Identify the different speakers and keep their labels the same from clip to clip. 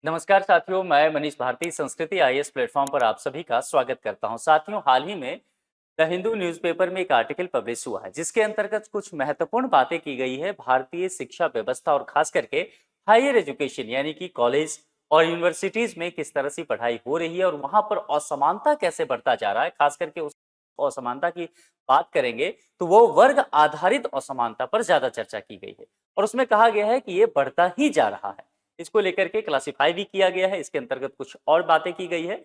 Speaker 1: नमस्कार साथियों, मैं मनीष भारती संस्कृति आईएएस प्लेटफॉर्म पर आप सभी का स्वागत करता हूं। साथियों, हाल ही में द हिंदू न्यूज़पेपर में एक आर्टिकल पब्लिश हुआ है जिसके अंतर्गत कुछ महत्वपूर्ण बातें की गई है भारतीय शिक्षा व्यवस्था और खास करके हायर एजुकेशन यानी कि कॉलेज और यूनिवर्सिटीज में किस तरह से पढ़ाई हो रही है और वहां पर असमानता कैसे बढ़ता जा रहा है। खास करके उस असमानता की बात करेंगे तो वो वर्ग आधारित असमानता पर ज्यादा चर्चा की गई है और उसमें कहा गया है कि ये बढ़ता ही जा रहा है। इसको लेकर के क्लासिफाई भी किया गया है। इसके अंतर्गत कुछ और बातें की गई है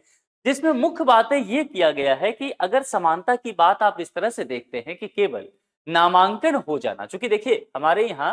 Speaker 1: जिसमें मुख्य बातें ये किया गया है कि अगर समानता की बात आप इस तरह से देखते हैं कि केवल नामांकन हो जाना, क्योंकि देखिए हमारे यहाँ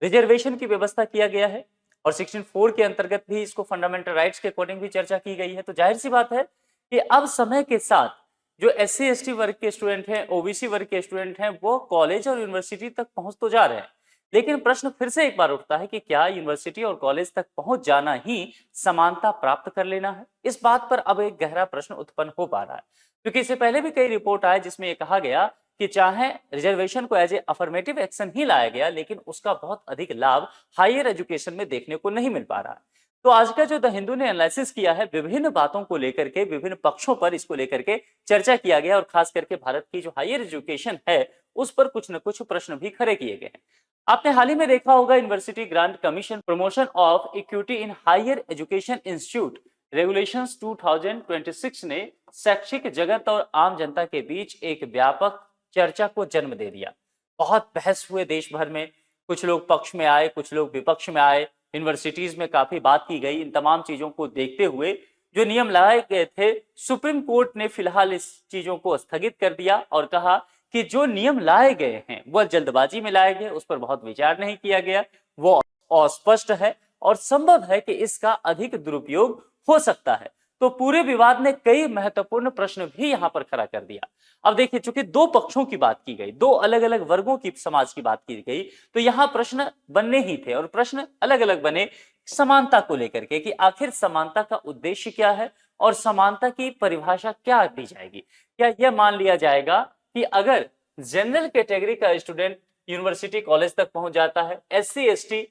Speaker 1: रिजर्वेशन की व्यवस्था किया गया है और सेक्शन 4 के अंतर्गत भी इसको फंडामेंटल राइट्स के अकॉर्डिंग भी चर्चा की गई है, तो जाहिर सी बात है कि अब समय के साथ जो SC ST वर्ग के स्टूडेंट हैं, OBC वर्ग के स्टूडेंट हैं, वो कॉलेज और यूनिवर्सिटी तक पहुंच तो जा रहे हैं, लेकिन प्रश्न फिर से एक बार उठता है कि क्या यूनिवर्सिटी और कॉलेज तक पहुंच जाना ही समानता प्राप्त कर लेना है। इस बात पर अब एक गहरा प्रश्न उत्पन्न हो पा रहा है, क्योंकि इससे पहले भी कई रिपोर्ट आए जिसमें यह कहा गया कि चाहे रिजर्वेशन को एज ए अफर्मेटिव एक्शन ही लाया गया, लेकिन उसका बहुत अधिक लाभ हायर एजुकेशन में देखने को नहीं मिल पा रहा है। तो आज का जो द हिंदू ने एनालिसिस किया है, विभिन्न बातों को लेकर के, विभिन्न पक्षों पर इसको लेकर के चर्चा किया गया और खास करके भारत की जो हायर एजुकेशन है उस पर कुछ न कुछ प्रश्न भी खड़े किए गए हैं। आपने हाल ही में देखा होगा university grant commission promotion of equity in higher education institute regulations 2026 ने शैक्षिक जगत और आम जनता के बीच एक व्यापक चर्चा को जन्म दे दिया। बहुत बहस हुए देश भर में, कुछ लोग पक्ष में आए, कुछ लोग विपक्ष में आए, यूनिवर्सिटीज में काफी बात की गई। इन तमाम चीजों को देखते हुए जो नियम लाए गए थे, सुप्रीम कोर्ट ने फिलहाल इस चीजों को स्थगित कर दिया और कहा कि जो नियम लाए गए हैं वह जल्दबाजी में लाए गए, उस पर बहुत विचार नहीं किया गया, वो अस्पष्ट है और संभव है कि इसका अधिक दुरुपयोग हो सकता है। तो पूरे विवाद ने कई महत्वपूर्ण प्रश्न भी यहां पर खड़ा कर दिया। अब देखिए, चूंकि दो पक्षों की बात की गई, दो अलग अलग वर्गों की समाज की बात की गई, तो यहां प्रश्न बनने ही थे और प्रश्न अलग अलग बने समानता को लेकर के कि आखिर समानता का उद्देश्य क्या है और समानता की परिभाषा क्या दी जाएगी। क्या यह मान लिया जाएगा कि अगर जनरल कैटेगरी का स्टूडेंट यूनिवर्सिटी कॉलेज तक पहुंच जाता है, SC ST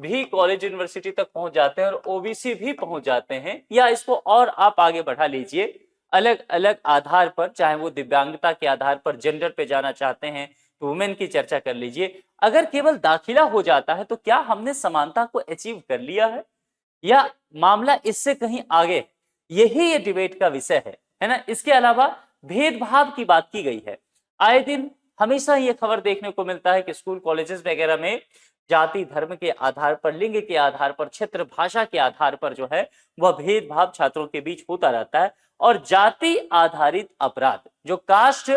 Speaker 1: भी कॉलेज यूनिवर्सिटी तक पहुंच जाते हैं और OBC भी पहुंच जाते हैं, या इसको और आप आगे बढ़ा लीजिए अलग अलग आधार पर, चाहे वो दिव्यांगता के आधार पर जेंडर पे जाना चाहते हैं तो वुमेन की चर्चा कर लीजिए, अगर केवल दाखिला हो जाता है तो क्या हमने समानता को अचीव कर लिया है या मामला इससे कहीं आगे। यही ये डिबेट का विषय है ना। इसके अलावा भेदभाव की बात की गई है। आए दिन हमेशा ये खबर देखने को मिलता है कि स्कूल कॉलेजेस वगैरह में जाति धर्म के आधार पर, लिंग के आधार पर, क्षेत्र भाषा के आधार पर जो है वह भेदभाव छात्रों के बीच होता रहता है और जाति आधारित अपराध जो कास्ट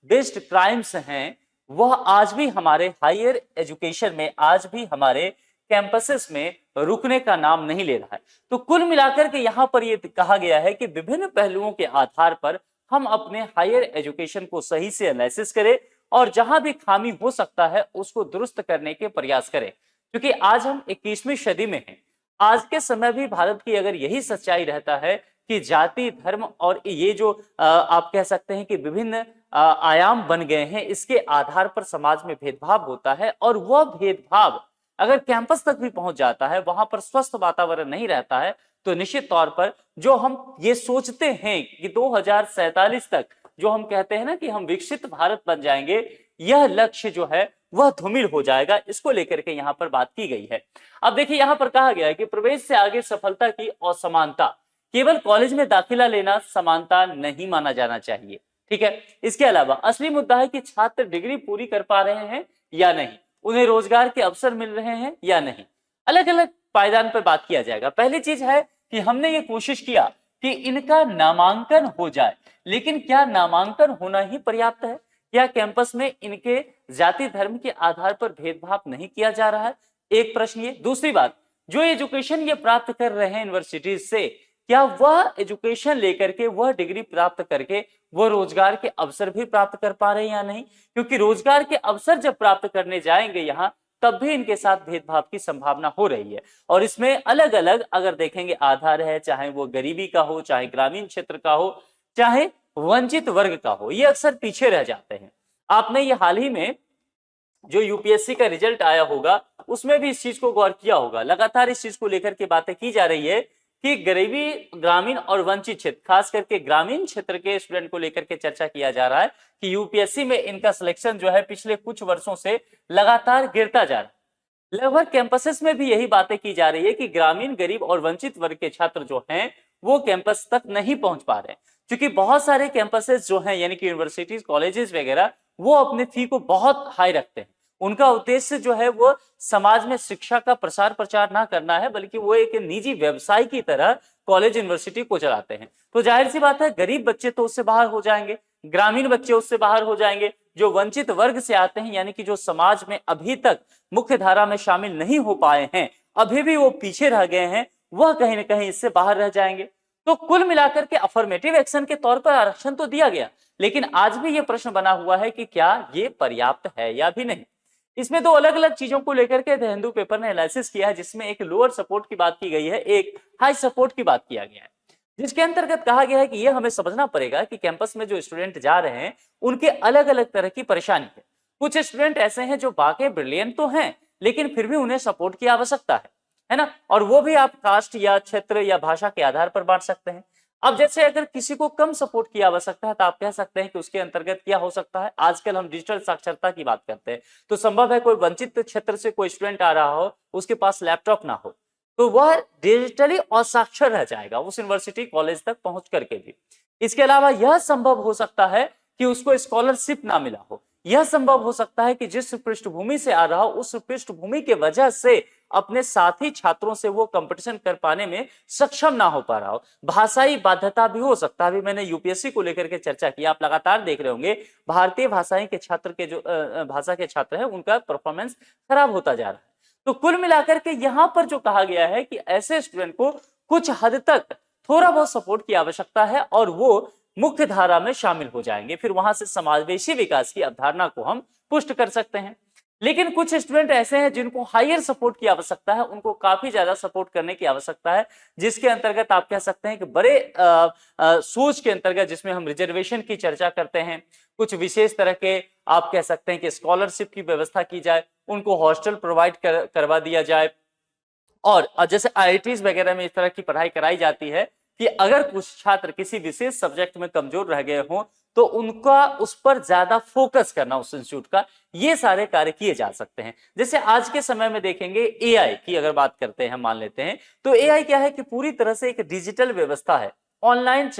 Speaker 1: बेस्ड क्राइम्स हैं वह आज भी हमारे हायर एजुकेशन में, आज भी हमारे कैंपसेस में रुकने का नाम नहीं ले रहा है। तो कुल मिलाकर के यहाँ पर यह कहा गया है कि विभिन्न पहलुओं के आधार पर हम अपने हायर एजुकेशन को सही से एनालिसिस करें और जहां भी खामी हो सकता है उसको दुरुस्त करने के प्रयास करें, क्योंकि आज हम 21वीं सदी में हैं। आज के समय भी भारत की अगर यही सच्चाई रहता है कि जाति धर्म और ये जो आप कह सकते हैं कि विभिन्न आयाम बन गए हैं, इसके आधार पर समाज में भेदभाव होता है और वह भेदभाव अगर कैंपस तक भी पहुंच जाता है, वहां पर स्वस्थ वातावरण नहीं रहता है, तो निश्चित तौर पर जो हम ये सोचते हैं कि 2047 तक जो हम कहते हैं ना कि हम विकसित भारत बन जाएंगे, यह लक्ष्य जो है वह धूमिल हो जाएगा। इसको लेकर के यहाँ पर बात की गई है। अब देखिए, यहाँ पर कहा गया है कि प्रवेश से आगे सफलता की असमानता, केवल कॉलेज में दाखिला लेना समानता नहीं माना जाना चाहिए, ठीक है। इसके अलावा असली मुद्दा है कि छात्र डिग्री पूरी कर पा रहे हैं या नहीं, उन्हें रोजगार के अवसर मिल रहे हैं या नहीं। अलग अलग पायदान पर बात किया जाएगा। पहली चीज है कि हमने ये कोशिश किया कि इनका नामांकन हो जाए, लेकिन क्या नामांकन होना ही पर्याप्त है? क्या कैंपस में इनके जाति धर्म के आधार पर भेदभाव नहीं किया जा रहा है? एक प्रश्न ये। दूसरी बात, जो एजुकेशन ये प्राप्त कर रहे हैं यूनिवर्सिटीज से, क्या वह एजुकेशन लेकर के, वह डिग्री प्राप्त करके वो रोजगार के अवसर भी प्राप्त कर पा रहे हैं या नहीं? क्योंकि रोजगार के अवसर जब प्राप्त करने जाएंगे यहाँ, तब भी इनके साथ भेदभाव की संभावना हो रही है। और इसमें अलग अलग अगर देखेंगे आधार है, चाहे वो गरीबी का हो, चाहे ग्रामीण क्षेत्र का हो, चाहे वंचित वर्ग का हो, ये अक्सर पीछे रह जाते हैं। आपने ये हाल ही में जो यूपीएससी का रिजल्ट आया होगा उसमें भी इस चीज को गौर किया होगा। लगातार इस चीज को लेकर के बातें की जा रही है कि गरीबी, ग्रामीण और वंचित क्षेत्र, खास करके ग्रामीण क्षेत्र के स्टूडेंट को लेकर के चर्चा किया जा रहा है कि यूपीएससी में इनका सिलेक्शन जो है पिछले कुछ वर्षों से लगातार गिरता जा रहा है। लगभग कैंपसेस में भी यही बातें की जा रही है कि ग्रामीण, गरीब और वंचित वर्ग के छात्र जो हैं वो कैंपस तक नहीं पहुंच पा रहे हैं, क्योंकि बहुत सारे कैंपसेस जो हैं यानी कि यूनिवर्सिटीज, कॉलेजेस वगैरह, वो अपने फी को बहुत हाई रखते हैं। उनका उद्देश्य जो है वो समाज में शिक्षा का प्रसार प्रचार ना करना है, बल्कि वो एक निजी व्यवसाय की तरह कॉलेज, यूनिवर्सिटी को चलाते हैं। तो जाहिर सी बात है गरीब बच्चे तो उससे बाहर हो जाएंगे, ग्रामीण बच्चे उससे बाहर हो जाएंगे, जो वंचित वर्ग से आते हैं यानी कि जो समाज में अभी तक मुख्य धारा में शामिल नहीं हो पाए हैं, अभी भी वो पीछे रह गए हैं, वह कहीं ना कहीं इससे बाहर रह जाएंगे। तो कुल मिलाकर के अफर्मेटिव एक्शन के तौर पर आरक्षण तो दिया गया, लेकिन आज भी यह प्रश्न बना हुआ है कि क्या ये पर्याप्त है या भी नहीं। इसमें दो अलग अलग चीजों को लेकर के द हिंदू पेपर ने एनालिसिस किया है, जिसमें एक लोअर सपोर्ट की बात की गई है, एक हाई सपोर्ट की बात किया गया है, जिसके अंतर्गत कहा गया है कि यह हमें समझना पड़ेगा कि कैंपस में जो स्टूडेंट जा रहे हैं उनके अलग अलग तरह की परेशानी है। कुछ स्टूडेंट ऐसे हैं जो वाकई ब्रिलियंट तो हैं, लेकिन फिर भी उन्हें सपोर्ट की आवश्यकता है ना, और वो भी आप कास्ट या क्षेत्र या भाषा के आधार पर बांट सकते हैं। अब जैसे अगर किसी को कम सपोर्ट की आवश्यकता है तो आप कह सकते हैं कि उसके अंतर्गत क्या हो सकता है। आजकल हम डिजिटल साक्षरता की बात करते हैं, तो संभव है कोई वंचित क्षेत्र से कोई स्टूडेंट आ रहा हो, उसके पास लैपटॉप ना हो, तो वह डिजिटली असाक्षर रह जाएगा उस यूनिवर्सिटी, कॉलेज तक पहुंच करके भी। इसके अलावा यह संभव हो सकता है कि उसको स्कॉलरशिप ना मिला हो, यह संभव हो सकता है कि जिस पृष्ठभूमि से आ रहा हो उस पृष्ठभूमि के वजह से अपने साथी छात्रों से वो कंपटीशन कर पाने में सक्षम ना हो पा रहा हो। भाषाई बाध्यता भी हो सकता है। अभी मैंने यूपीएससी को लेकर के चर्चा की, आप लगातार देख रहे होंगे भारतीय भाषाएं के छात्र के जो भाषा के छात्र हैं उनका परफॉर्मेंस खराब होता जा रहा है। तो कुल मिलाकर के यहाँ पर जो कहा गया है कि ऐसे स्टूडेंट को कुछ हद तक थोड़ा बहुत सपोर्ट की आवश्यकता है और वो मुख्य धारा में शामिल हो जाएंगे, फिर वहां से समावेशी विकास की अवधारणा को हम पुष्ट कर सकते हैं। लेकिन कुछ स्टूडेंट ऐसे हैं जिनको हायर सपोर्ट की आवश्यकता है, उनको काफी ज्यादा सपोर्ट करने की आवश्यकता है, जिसके अंतर्गत आप कह सकते हैं कि बड़े सोच के अंतर्गत, जिसमें हम रिजर्वेशन की चर्चा करते हैं, कुछ विशेष तरह के आप कह सकते हैं कि स्कॉलरशिप की व्यवस्था की जाए, उनको हॉस्टल प्रोवाइड करवा दिया जाए, और जैसे आईआईटीज वगैरह में इस तरह की पढ़ाई कराई जाती है कि अगर कुछ छात्र किसी विशेष सब्जेक्ट में कमजोर रह गए हों तो उनका उस पर ज्यादा फोकस करना उस इंस्टीट्यूट का, ये सारे कार्य किए जा सकते हैं। जैसे आज के समय में देखेंगे एआई की अगर बात करते हैं, मान लेते हैं, तो एआई क्या है कि पूरी तरह से एक डिजिटल व्यवस्था है, ऑनलाइन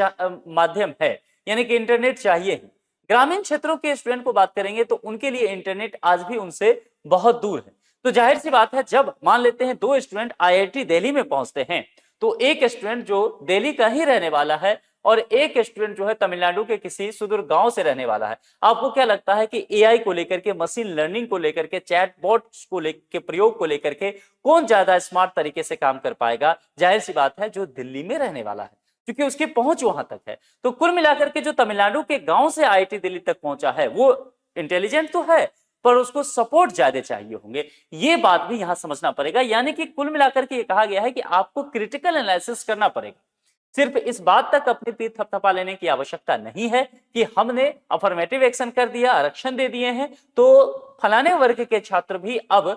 Speaker 1: माध्यम है, यानी कि इंटरनेट चाहिए ही। ग्रामीण क्षेत्रों के स्टूडेंट को बात करेंगे तो उनके लिए इंटरनेट आज भी उनसे बहुत दूर है। तो जाहिर सी बात है, जब मान लेते हैं दो स्टूडेंट आईआईटी दिल्ली में पहुंचते हैं तो एक स्टूडेंट जो दिल्ली का ही रहने वाला है और एक स्टूडेंट जो है तमिलनाडु के किसी सुदूर गांव से रहने वाला है, आपको क्या लगता है कि एआई को लेकर के, मशीन लर्निंग को लेकर के, चैटबॉट्स को लेकर प्रयोग को लेकर के कौन ज्यादा स्मार्ट तरीके से काम कर पाएगा? जाहिर सी बात है जो दिल्ली में रहने वाला है, क्योंकि उसकी पहुंच वहां तक है। तो कुल मिलाकर के जो तमिलनाडु के गांव से आईआईटी दिल्ली तक पहुंचा है वो इंटेलिजेंट तो है, पर उसको सपोर्ट ज्यादा चाहिए होंगे, ये बात भी यहां समझना पड़ेगा। यानी कि कुल मिलाकर के ये कहा गया है कि आपको क्रिटिकल एनालिसिस करना पड़ेगा। सिर्फ इस बात तक अपनी पीठ थपथपा लेने की आवश्यकता नहीं है कि हमने अफर्मेटिव एक्शन कर दिया, आरक्षण दे दिए हैं, तो फलाने वर्ग के छात्र भी अब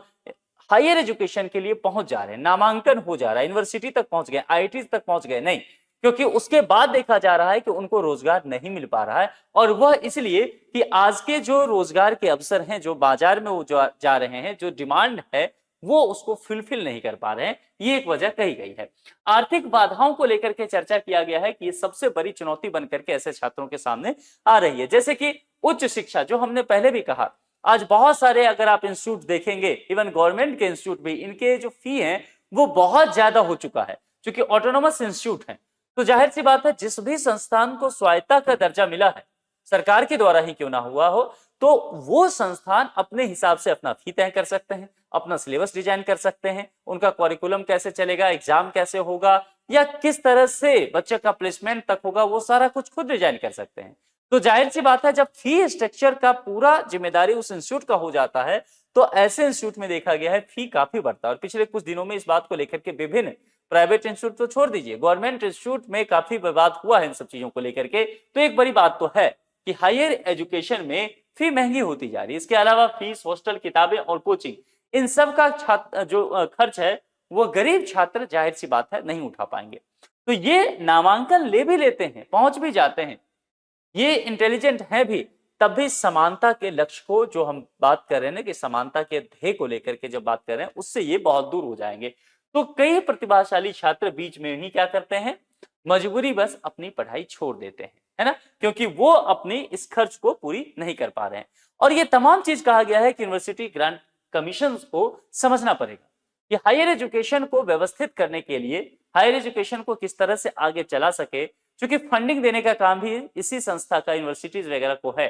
Speaker 1: हायर एजुकेशन के लिए पहुंच जा रहे हैं, नामांकन हो जा रहा है, यूनिवर्सिटी तक पहुंच गए, आईआईटी तक पहुंच गए, नहीं, क्योंकि उसके बाद देखा जा रहा है कि उनको रोजगार नहीं मिल पा रहा है, और वह इसलिए कि आज के जो रोजगार के अवसर हैं, जो बाजार में वो जा रहे हैं, जो डिमांड है वो उसको फुलफिल नहीं कर पा रहे हैं, ये एक वजह कही गई है। आर्थिक बाधाओं को लेकर के चर्चा किया गया है कि ये सबसे बड़ी चुनौती बनकर के ऐसे छात्रों के सामने आ रही है। जैसे कि उच्च शिक्षा, जो हमने पहले भी कहा, आज बहुत सारे अगर आप इंस्टीट्यूट देखेंगे, इवन गवर्नमेंट के इंस्टीट्यूट भी, इनके जो फी है वो बहुत ज्यादा हो चुका है, क्योंकि ऑटोनोमस इंस्टीट्यूट है। तो जाहिर सी बात है जिस भी संस्थान को स्वायत्ता का दर्जा मिला है, सरकार के द्वारा ही क्यों ना हुआ हो, तो वो संस्थान अपने हिसाब से अपना फी तय कर सकते हैं, अपना सिलेबस डिजाइन कर सकते हैं, उनका करिकुलम कैसे चलेगा, एग्जाम कैसे होगा, या किस तरह से बच्चे का प्लेसमेंट तक होगा, वो सारा कुछ खुद डिजाइन कर सकते हैं। तो जाहिर सी बात है जब फी स्ट्रक्चर का पूरा जिम्मेदारी उस इंस्टीट्यूट का हो जाता है तो ऐसे इंस्टीट्यूट में देखा गया है फी काफी बढ़ता है। और पिछले कुछ दिनों में इस बात को लेकर के विभिन्न प्राइवेट इंस्टीट्यूट तो छोड़ दीजिए, गवर्नमेंट इंस्टीट्यूट में काफी विवाद हुआ है इन सब चीजों को लेकर के। तो एक बड़ी बात तो है कि हायर एजुकेशन में फी महंगी होती जा रही है। इसके अलावा फीस, हॉस्टल, किताबें और कोचिंग, इन सब का छात्र जो खर्च है वो गरीब छात्र जाहिर सी बात है नहीं उठा पाएंगे। तो ये नामांकन ले भी लेते हैं, पहुंच भी जाते हैं, ये इंटेलिजेंट है भी, तब भी समानता के लक्ष्य को जो हम बात कर रहे हैं ना कि समानता के ध्येय को लेकर के जब बात कर रहे हैं उससे ये बहुत दूर हो जाएंगे। तो कई प्रतिभाशाली छात्र बीच में ही क्या करते हैं, मजबूरी बस अपनी पढ़ाई छोड़ देते हैं, है ना, क्योंकि वो अपनी इस खर्च को पूरी नहीं कर पा रहे हैं। और ये तमाम चीज कहा गया है कि यूनिवर्सिटी ग्रांट कमीशन को समझना पड़ेगा कि हायर एजुकेशन को व्यवस्थित करने के लिए, हायर एजुकेशन को किस तरह से आगे चला सके, क्योंकि फंडिंग देने का काम भी इसी संस्था का, यूनिवर्सिटीज वगैरह को है।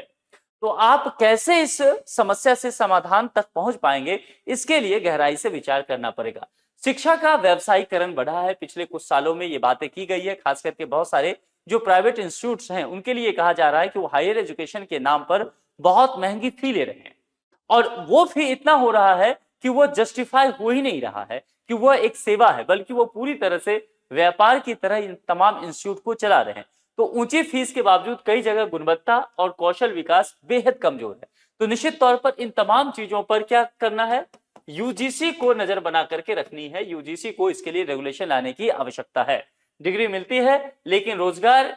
Speaker 1: तो आप कैसे इस समस्या से समाधान तक पहुंच पाएंगे, इसके लिए गहराई से विचार करना पड़ेगा। शिक्षा का व्यवसायीकरण बढ़ा है, पिछले कुछ सालों में ये बातें की गई है, खास करके बहुत सारे जो प्राइवेट इंस्टीट्यूट्स हैं उनके लिए कहा जा रहा है कि वो हायर एजुकेशन के नाम पर बहुत महंगी फी ले रहे हैं, और वो फी इतना हो रहा है कि वो जस्टिफाई हो ही नहीं रहा है कि वो एक सेवा है, बल्कि वो पूरी तरह से व्यापार की तरह इन तमाम इंस्टीट्यूट को चला रहे हैं। तो ऊंची फीस के बावजूद कई जगह गुणवत्ता और कौशल विकास बेहद कमजोर है। तो निश्चित तौर पर इन तमाम चीजों पर क्या करना है, यूजीसी को नजर बना करके रखनी है, यूजीसी को इसके लिए रेगुलेशन लाने की आवश्यकता है। डिग्री मिलती है लेकिन रोजगार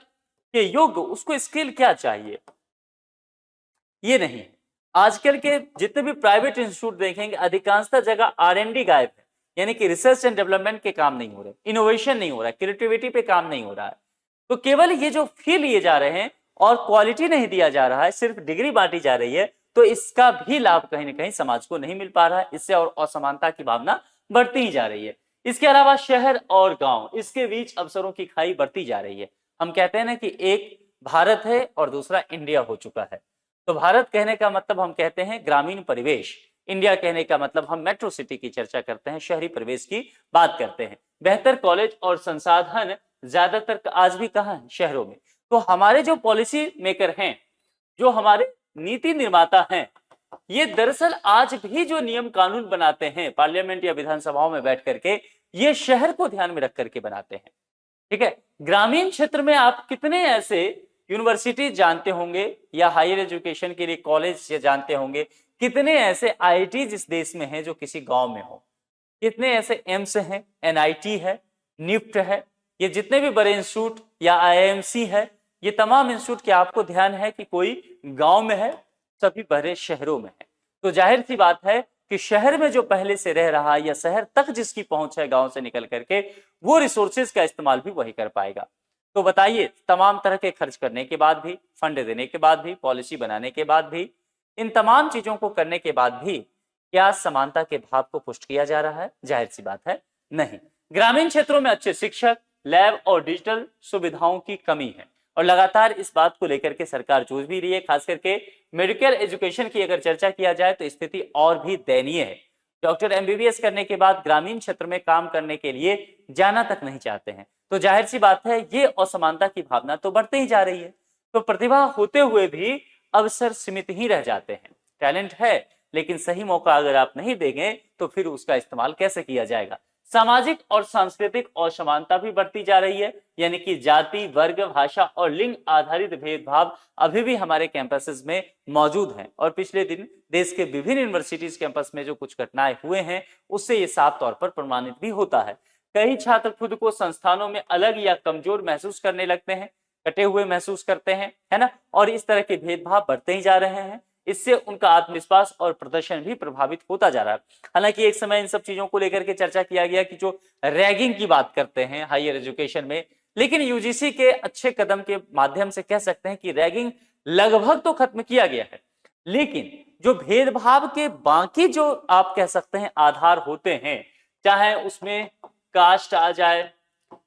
Speaker 1: के योग्य उसको स्किल क्या चाहिए ये नहीं है। आजकल के जितने भी प्राइवेट इंस्टीट्यूट देखेंगे अधिकांशतः जगह R&D गायब है, यानी कि रिसर्च एंड डेवलपमेंट के काम नहीं हो रहे, इनोवेशन नहीं हो रहा है, क्रिएटिविटी पे काम नहीं हो रहा है। तो केवल ये जो फी लिए जा रहे हैं और क्वालिटी नहीं दिया जा रहा है, सिर्फ डिग्री बांटी जा रही है, तो इसका भी लाभ कहीं ना कहीं समाज को नहीं मिल पा रहा है। इससे और असमानता की भावना बढ़ती ही जा रही है। इसके अलावा शहर और गांव, इसके बीच अवसरों की खाई बढ़ती जा रही है। हम कहते हैं ना कि एक भारत है और दूसरा इंडिया हो चुका है। तो भारत कहने का मतलब हम कहते हैं ग्रामीण परिवेश, इंडिया कहने का मतलब हम मेट्रो सिटी की चर्चा करते हैं, शहरी परिवेश की बात करते हैं। बेहतर कॉलेज और संसाधन ज्यादातर आज भी कहाँ है, शहरों में। तो हमारे जो पॉलिसी मेकर हैं, जो हमारे नीति निर्माता हैं, ये दरअसल आज भी जो नियम कानून बनाते हैं पार्लियामेंट या विधानसभाओं में बैठ करके, ये शहर को ध्यान में रख करके बनाते हैं। ठीक है, ग्रामीण क्षेत्र में आप कितने ऐसे यूनिवर्सिटी जानते होंगे या हायर एजुकेशन के लिए कॉलेज जानते होंगे, कितने ऐसे IIT जिस देश में हैं जो किसी गांव में हो, कितने ऐसे एम्स हैं, NIT है, निफ्ट है, ये जितने भी बड़े इंस्टीट्यूट या IIMC है, ये तमाम इंस्टीट्यूट क्या आपको ध्यान है कि कोई गांव में है, सभी बड़े शहरों में है। तो जाहिर सी बात है कि शहर में जो पहले से रह रहा है या शहर तक जिसकी पहुंच है गांव से निकल करके, वो रिसोर्सेज का इस्तेमाल भी वही कर पाएगा। तो बताइए, तमाम तरह के खर्च करने के बाद भी, फंड देने के बाद भी, पॉलिसी बनाने के बाद भी, इन तमाम चीजों को करने के बाद भी क्या समानता के भाव को पुष्ट किया जा रहा है? जाहिर सी बात है नहीं। ग्रामीण क्षेत्रों में अच्छे शिक्षक, लैब और डिजिटल सुविधाओं की कमी है, और लगातार इस बात को लेकर के सरकार जूझ भी रही है। खास करके मेडिकल एजुकेशन की अगर चर्चा किया जाए तो स्थिति और भी दयनीय है। डॉक्टर MBBS करने के बाद ग्रामीण क्षेत्र में काम करने के लिए जाना तक नहीं चाहते हैं। तो जाहिर सी बात है ये असमानता की भावना तो बढ़ती ही जा रही है। तो प्रतिभा होते हुए भी अवसर सीमित ही रह जाते हैं। टैलेंट है लेकिन सही मौका अगर आप नहीं देंगे तो फिर उसका इस्तेमाल कैसे किया जाएगा। सामाजिक और सांस्कृतिक असमानता भी बढ़ती जा रही है, यानी कि जाति, वर्ग, भाषा और लिंग आधारित भेदभाव अभी भी हमारे कैंपसेस में मौजूद हैं। और पिछले दिन देश के विभिन्न यूनिवर्सिटीज कैंपस में जो कुछ घटनाएं हुए हैं उससे ये साफ तौर पर प्रमाणित भी होता है। कई छात्र खुद को संस्थानों में अलग या कमजोर महसूस करने लगते हैं, कटे हुए महसूस करते हैं, है ना, और इस तरह के भेदभाव बढ़ते ही जा रहे हैं। इससे उनका आत्मविश्वास और प्रदर्शन भी प्रभावित होता जा रहा है। हालांकि एक समय इन सब चीजों को लेकर के चर्चा किया गया कि जो रैगिंग की बात करते हैं हायर एजुकेशन में, लेकिन यूजीसी के अच्छे कदम के माध्यम से कह सकते हैं कि रैगिंग लगभग तो खत्म किया गया है, लेकिन जो भेदभाव के बाकी जो आप कह सकते हैं आधार होते हैं, चाहे उसमें कास्ट आ जाए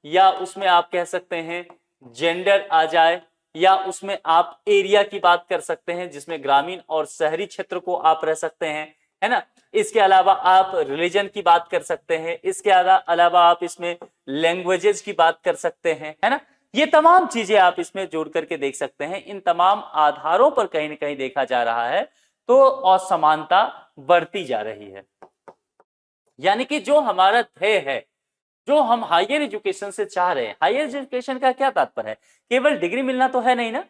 Speaker 1: या उसमें आप कह सकते हैं जेंडर आ जाए या उसमें आप एरिया की बात कर सकते हैं जिसमें ग्रामीण और शहरी क्षेत्र को आप रह सकते हैं, है ना। इसके अलावा आप रिलीजन की बात कर सकते हैं, इसके अलावा आप इसमें लैंग्वेजेस की बात कर सकते हैं, है ना। ये तमाम चीजें आप इसमें जोड़ करके देख सकते हैं। इन तमाम आधारों पर कहीं ना कहीं देखा जा रहा है तो असमानता बढ़ती जा रही है। यानी कि जो हमारा ध्येय है, जो हम हायर एजुकेशन से चाह रहे हैं, हायर एजुकेशन का क्या तात्पर्य है? केवल डिग्री मिलना तो है नहीं ना।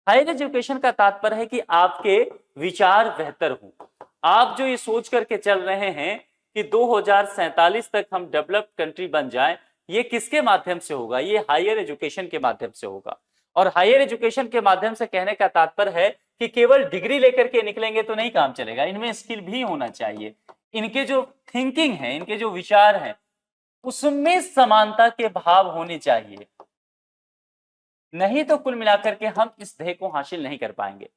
Speaker 1: हायर एजुकेशन का तात्पर्य है कि आपके विचार बेहतर हों, आप जो ये सोच करके चल रहे हैं कि 2047 तक हम डेवलप्ड कंट्री बन जाएं, ये किसके माध्यम से होगा? ये हायर एजुकेशन के माध्यम से होगा। और हायर एजुकेशन के माध्यम से कहने का तात्पर्य है कि केवल डिग्री लेकर के निकलेंगे तो नहीं काम चलेगा, इनमें स्किल भी होना चाहिए। इनके जो थिंकिंग है, इनके जो विचार हैं, उसमें समानता के भाव होने चाहिए, नहीं तो कुल मिलाकर के हम इस ध्येय को हासिल नहीं कर पाएंगे।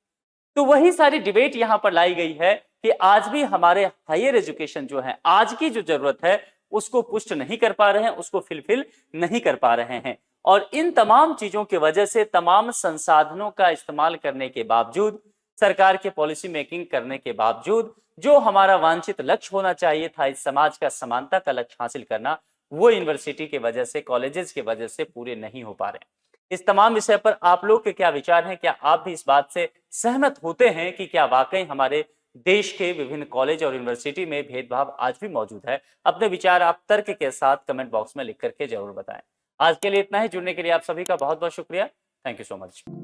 Speaker 1: तो वही सारी डिबेट यहां पर लाई गई है कि आज भी हमारे हायर एजुकेशन जो है, आज की जो जरूरत है उसको पुष्ट नहीं कर पा रहे हैं, उसको फिलफिल नहीं कर पा रहे हैं। और इन तमाम चीजों की वजह से, तमाम संसाधनों का इस्तेमाल करने के बावजूद, सरकार के पॉलिसी मेकिंग करने के बावजूद, जो हमारा वांछित लक्ष्य होना चाहिए था इस समाज का समानता का लक्ष्य हासिल करना, वो यूनिवर्सिटी की वजह से, कॉलेजेस की वजह से पूरे नहीं हो पा रहे। इस तमाम विषय पर आप लोग के क्या विचार हैं? क्या आप भी इस बात से सहमत होते हैं कि क्या वाकई हमारे देश के विभिन्न कॉलेज और यूनिवर्सिटी में भेदभाव आज भी मौजूद है? अपने विचार आप तर्क के साथ कमेंट बॉक्स में लिख करके जरूर बताएं। आज के लिए इतना ही। जुड़ने के लिए आप सभी का बहुत बहुत शुक्रिया। Thank you so much.